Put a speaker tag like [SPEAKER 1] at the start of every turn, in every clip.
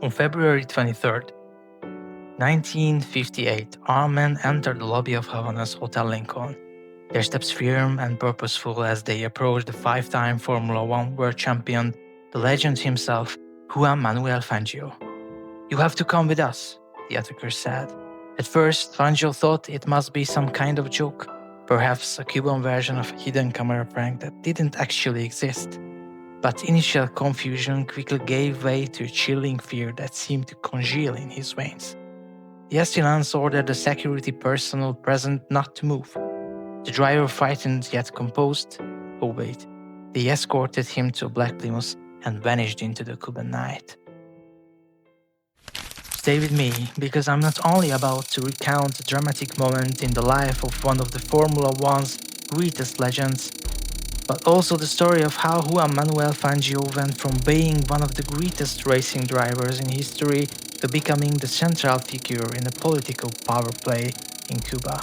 [SPEAKER 1] On February 23rd, 1958, armed men entered the lobby of Havana's Hotel Lincoln, their steps firm and purposeful as they approached the five-time Formula One world champion, the legend himself, Juan Manuel Fangio. "You have to come with us," the attackers said. At first, Fangio thought it must be some kind of joke, perhaps a Cuban version of a hidden camera prank that didn't actually exist. But initial confusion quickly gave way to a chilling fear that seemed to congeal in his veins. The assistants ordered the security personnel present not to move. The driver, frightened yet composed, obeyed. They escorted him to a black Plymouth and vanished into the Cuban night. Stay with me, because I'm not only about to recount a dramatic moment in the life of one of the Formula One's greatest legends, but also the story of how Juan Manuel Fangio went from being one of the greatest racing drivers in history to becoming the central figure in a political power play in Cuba.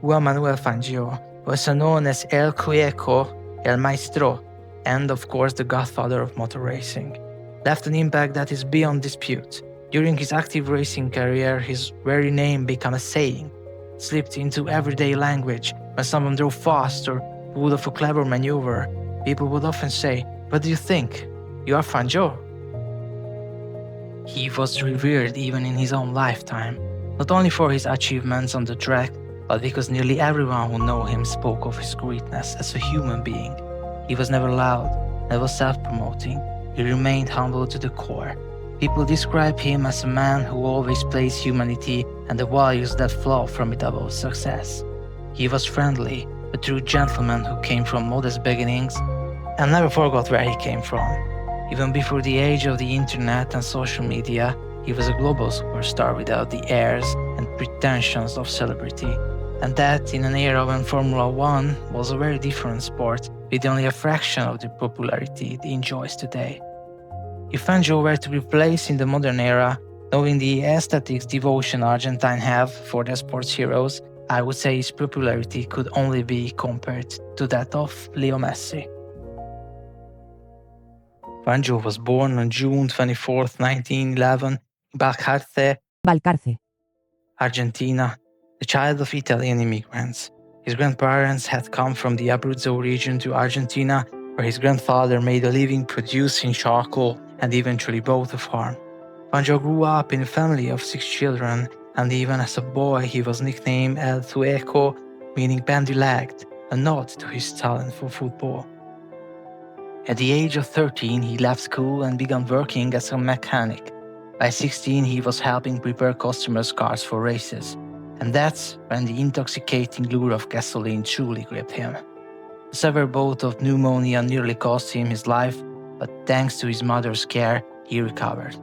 [SPEAKER 1] Juan Manuel Fangio, also known as El Cueco, El Maestro, and of course the godfather of motor racing, left an impact that is beyond dispute. During his active racing career, his very name became a saying, slipped into everyday language. When someone drove fast or pulled off a clever maneuver, people would often say, "What do you think? You are Fangio." He was revered even in his own lifetime, not only for his achievements on the track, but because nearly everyone who knew him spoke of his greatness as a human being. He was never loud, never self-promoting. He remained humble to the core. People describe him as a man who always placed humanity and the values that flow from it above success. He was friendly, a true gentleman who came from modest beginnings and never forgot where he came from. Even before the age of the internet and social media, he was a global superstar without the airs and pretensions of celebrity. And that in an era when Formula One was a very different sport, with only a fraction of the popularity it enjoys today. If Fangio were to be placed in the modern era, knowing the aesthetics devotion Argentines have for their sports heroes, I would say his popularity could only be compared to that of Leo Messi. Fangio was born on June 24, 1911, in
[SPEAKER 2] Valcarce,
[SPEAKER 1] Argentina, the child of Italian immigrants. His grandparents had come from the Abruzzo region to Argentina, where his grandfather made a living producing charcoal and eventually bought a farm. Fangio grew up in a family of 6 children, and even as a boy he was nicknamed El Tueco, meaning bandy-legged, a nod to his talent for football. At the age of 13, he left school and began working as a mechanic. By 16, he was helping prepare customers' cars for races. And that's when the intoxicating lure of gasoline truly gripped him. A severe bout of pneumonia nearly cost him his life, but thanks to his mother's care, he recovered.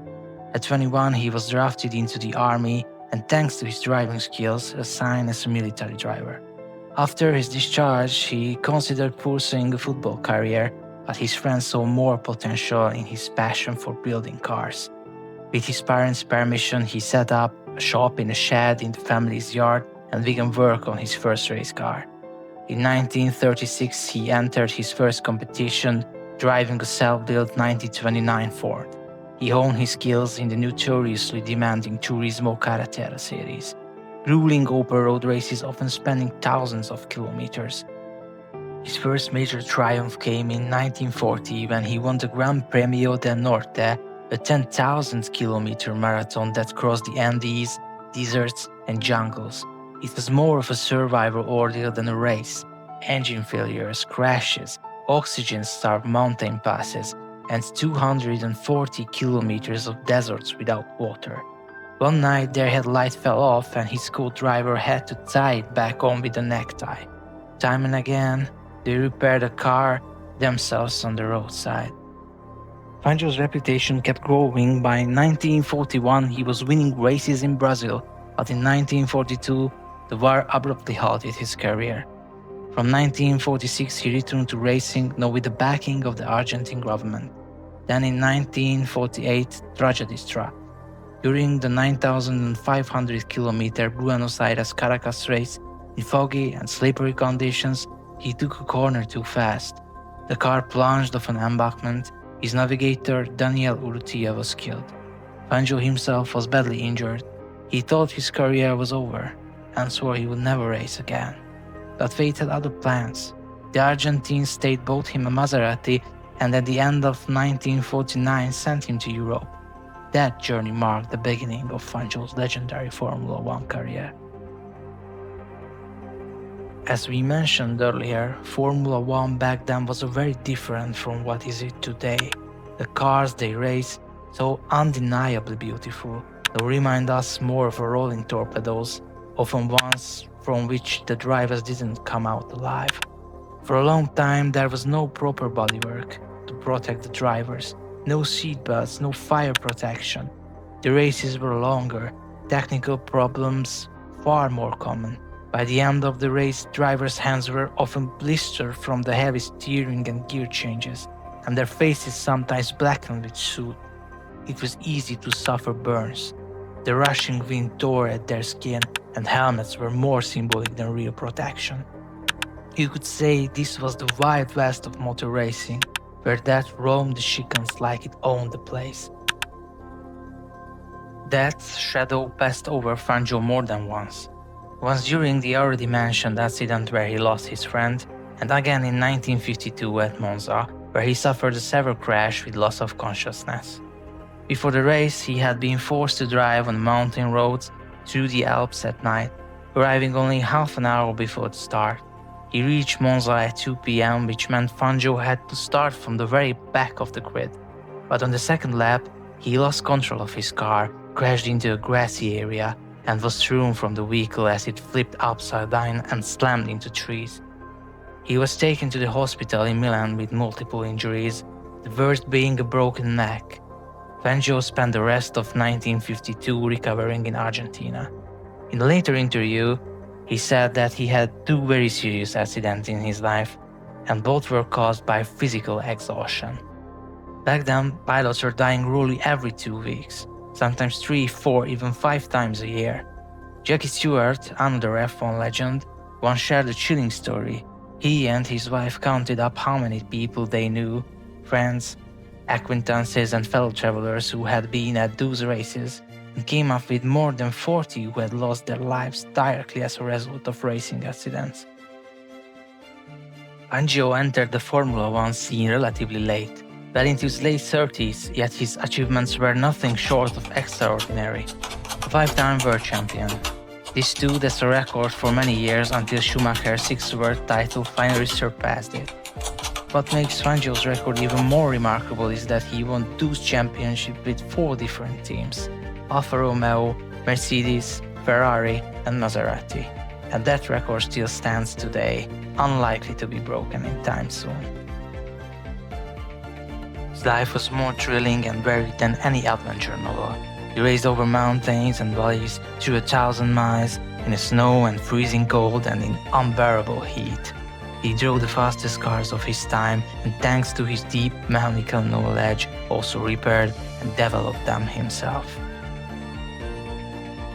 [SPEAKER 1] At 21, he was drafted into the army, and thanks to his driving skills, assigned as a military driver. After his discharge, he considered pursuing a football career, but his friends saw more potential in his passion for building cars. With his parents' permission, he set up a shop in a shed in the family's yard and began work on his first race car. In 1936, he entered his first competition, driving a self-built 1929 Ford. He honed his skills in the notoriously demanding Turismo Carretera series, grueling open road races often spanning thousands of kilometers. His first major triumph came in 1940 when he won the Gran Premio del Norte, a 10,000-kilometer marathon that crossed the Andes, deserts, and jungles. It was more of a survival ordeal than a race. Engine failures, crashes, oxygen-starved mountain passes, and 240 kilometers of deserts without water. One night their headlight fell off and his co-driver had to tie it back on with a necktie. Time and again, they repaired the car themselves on the roadside. Fangio's reputation kept growing. By 1941, he was winning races in Brazil, but in 1942, the war abruptly halted his career. From 1946, he returned to racing, now with the backing of the Argentine government. Then in 1948, tragedy struck. During the 9,500-kilometer Buenos Aires-Caracas race, In foggy and slippery conditions, he took a corner too fast. The car plunged off an embankment. His navigator, Daniel Urrutia, was killed. Fangio himself was badly injured. He thought his career was over and swore he would never race again. But fate had other plans. The Argentine state bought him a Maserati and at the end of 1949 sent him to Europe. That journey marked the beginning of Fangio's legendary Formula One career. As we mentioned earlier, Formula One back then was very different from what is it today. The cars they race, so undeniably beautiful, they remind us more of rolling torpedoes, often ones from which the drivers didn't come out alive. For a long time there was no proper bodywork to protect the drivers, no seatbelts, no fire protection. The races were longer, technical problems far more common. By the end of the race, drivers' hands were often blistered from the heavy steering and gear changes, and their faces sometimes blackened with soot. It was easy to suffer burns. The rushing wind tore at their skin, and helmets were more symbolic than real protection. You could say this was the Wild West of motor racing, where death roamed the chicanes like it owned the place. Death's shadow passed over Fangio more than once. Once during the already mentioned accident where he lost his friend, and again in 1952 at Monza, where he suffered a severe crash with loss of consciousness. Before the race, he had been forced to drive on mountain roads through the Alps at night, arriving only half an hour before the start. He reached Monza at 2 p.m., which meant Fangio had to start from the very back of the grid. But on the second lap, he lost control of his car, crashed into a grassy area, and was thrown from the vehicle as it flipped upside down and slammed into trees. He was taken to the hospital in Milan with multiple injuries, the worst being a broken neck. Fangio spent the rest of 1952 recovering in Argentina. In a later interview, he said that he had 2 very serious accidents in his life, and both were caused by physical exhaustion. Back then, pilots were dying roughly every 2 weeks, sometimes 3, 4, even 5 times a year. Jackie Stewart, another F1 legend, once shared a chilling story. He and his wife counted up how many people they knew, friends, acquaintances and fellow travelers who had been at those races, and came up with more than 40 who had lost their lives directly as a result of racing accidents. Fangio entered the Formula One scene relatively late, well into his late 30s, yet his achievements were nothing short of extraordinary. A 5-time world champion. This stood as a record for many years until Schumacher's 6th world title finally surpassed it. What makes Fangio's record even more remarkable is that he won those championships with 4 different teams: Alfa Romeo, Mercedes, Ferrari, and Maserati. And that record still stands today, unlikely to be broken anytime soon. His life was more thrilling and varied than any adventure novel. He raced over mountains and valleys, through 1,000 miles, in the snow and freezing cold and in unbearable heat. He drove the fastest cars of his time and thanks to his deep mechanical knowledge also repaired and developed them himself.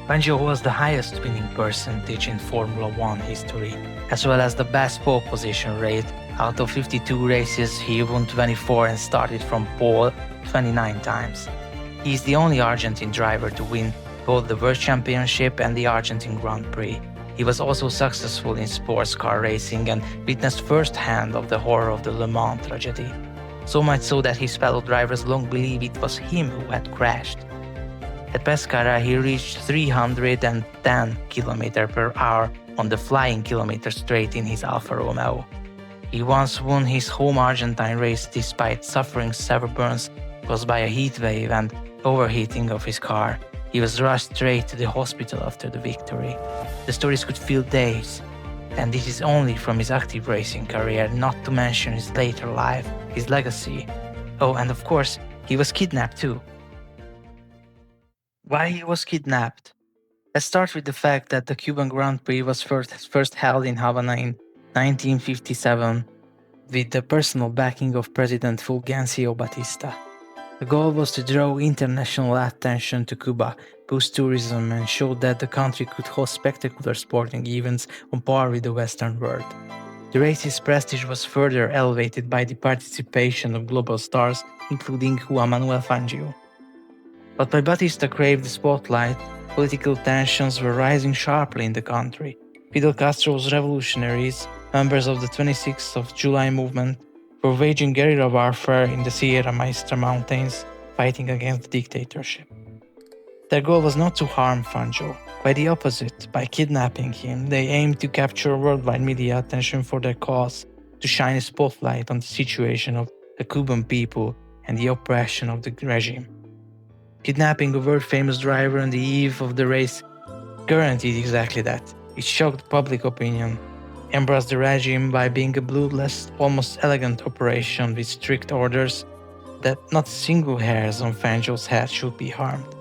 [SPEAKER 1] Fangio was the highest winning percentage in Formula One history, as well as the best pole position rate. Out of 52 races, he won 24 and started from pole 29 times. He is the only Argentine driver to win both the World Championship and the Argentine Grand Prix. He was also successful in sports car racing and witnessed firsthand of the horror of the Le Mans tragedy. So much so that his fellow drivers long believed it was him who had crashed. At Pescara, he reached 310 km per hour on the flying kilometer straight in his Alfa Romeo. He once won his home Argentine race despite suffering severe burns caused by a heat wave and overheating of his car. He was rushed straight to the hospital after the victory. The stories could fill days, and this is only from his active racing career, not to mention his later life, his legacy. Oh, and of course, he was kidnapped too. Why he was kidnapped? Let's start with the fact that the Cuban Grand Prix was first held in Havana in 1957 with the personal backing of President Fulgencio Batista. The goal was to draw international attention to Cuba, boost tourism, and show that the country could host spectacular sporting events on par with the Western world. The race's prestige was further elevated by the participation of global stars, including Juan Manuel Fangio. But while Batista craved the spotlight, political tensions were rising sharply in the country. Fidel Castro's revolutionaries, members of the 26th of July movement, were waging guerrilla warfare in the Sierra Maestra mountains, fighting against the dictatorship. Their goal was not to harm Fangio. By the opposite, by kidnapping him, they aimed to capture worldwide media attention for their cause, to shine a spotlight on the situation of the Cuban people and the oppression of the regime. Kidnapping a world-famous driver on the eve of the race guaranteed exactly that. It shocked public opinion, embraced the regime by being a bloodless, almost elegant operation with strict orders that not a single hairs on Fangio's head should be harmed.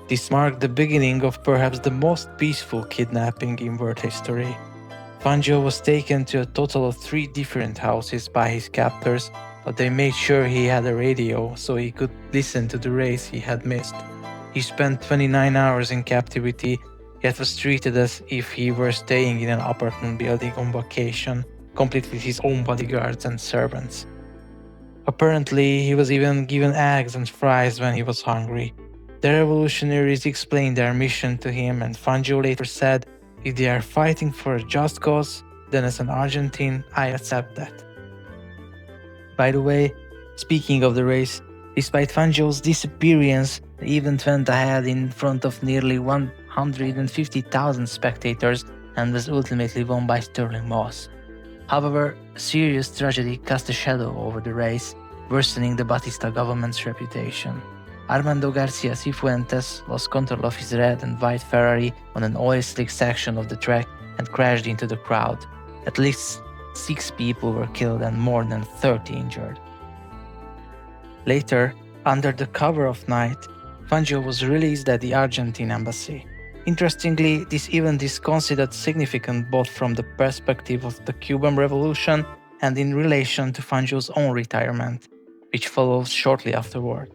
[SPEAKER 1] This marked the beginning of perhaps the most peaceful kidnapping in world history. Fangio was taken to a total of 3 different houses by his captors, but they made sure he had a radio so he could listen to the race he had missed. He spent 29 hours in captivity, yet was treated as if he were staying in an apartment building on vacation, complete with his own bodyguards and servants. Apparently, he was even given eggs and fries when he was hungry. The revolutionaries explained their mission to him, and Fangio later said, "If they are fighting for a just cause, then as an Argentine, I accept that." By the way, speaking of the race, despite Fangio's disappearance, the event went ahead in front of nearly 150,000 spectators and was ultimately won by Sterling Moss. However, a serious tragedy cast a shadow over the race, worsening the Batista government's reputation. Armando Garcia Cifuentes lost control of his red and white Ferrari on an oil-slick section of the track and crashed into the crowd. At least 6 people were killed and more than 30 injured. Later, under the cover of night, Fangio was released at the Argentine embassy. Interestingly, this event is considered significant both from the perspective of the Cuban Revolution and in relation to Fangio's own retirement, which follows shortly afterward.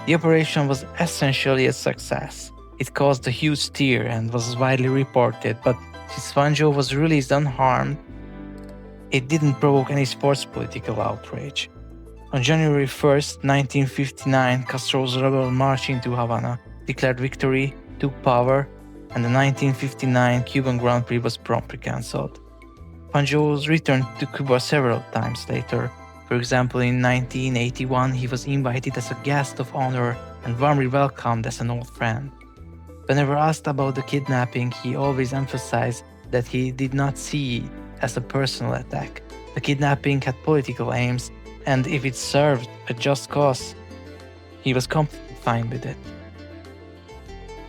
[SPEAKER 1] The operation was essentially a success. It caused a huge stir and was widely reported, but since Fangio was released unharmed, it didn't provoke any sports political outrage. On January 1st, 1959, Castro's rebel march into Havana, declared victory, took power, and the 1959 Cuban Grand Prix was promptly cancelled. Fangio was returned to Cuba several times later. For example, in 1981, he was invited as a guest of honor and warmly welcomed as an old friend. Whenever asked about the kidnapping, he always emphasized that he did not see it as a personal attack. The kidnapping had political aims, and if it served a just cause, he was completely fine with it.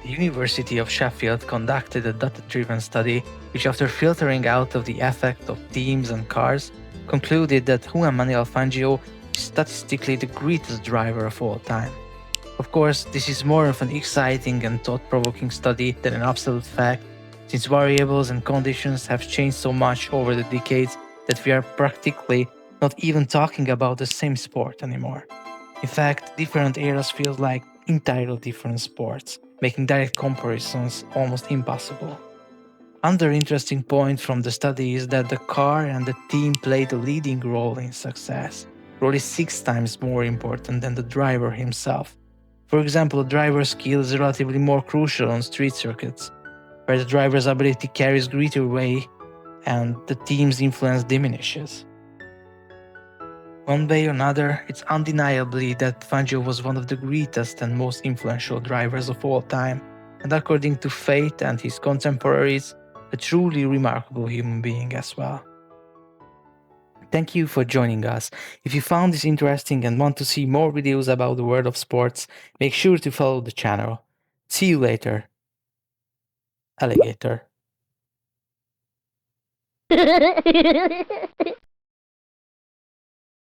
[SPEAKER 1] The University of Sheffield conducted a data-driven study which, after filtering out of the effect of teams and cars, concluded that Juan Manuel Fangio is statistically the greatest driver of all time. Of course, this is more of an exciting and thought-provoking study than an absolute fact, since variables and conditions have changed so much over the decades that we are practically not even talking about the same sport anymore. In fact, different eras feel like entirely different sports, making direct comparisons almost impossible. Another interesting point from the study is that the car and the team played a leading role in success. The role is 6 times more important than the driver himself. For example, the driver's skill is relatively more crucial on street circuits, where the driver's ability carries greater weight and the team's influence diminishes. One way or another, it's undeniably that Fangio was one of the greatest and most influential drivers of all time, and according to fate and his contemporaries, a truly remarkable human being as well. Thank you for joining us. If you found this interesting and want to see more videos about the world of sports, make sure to follow the channel. See you later. Alligator.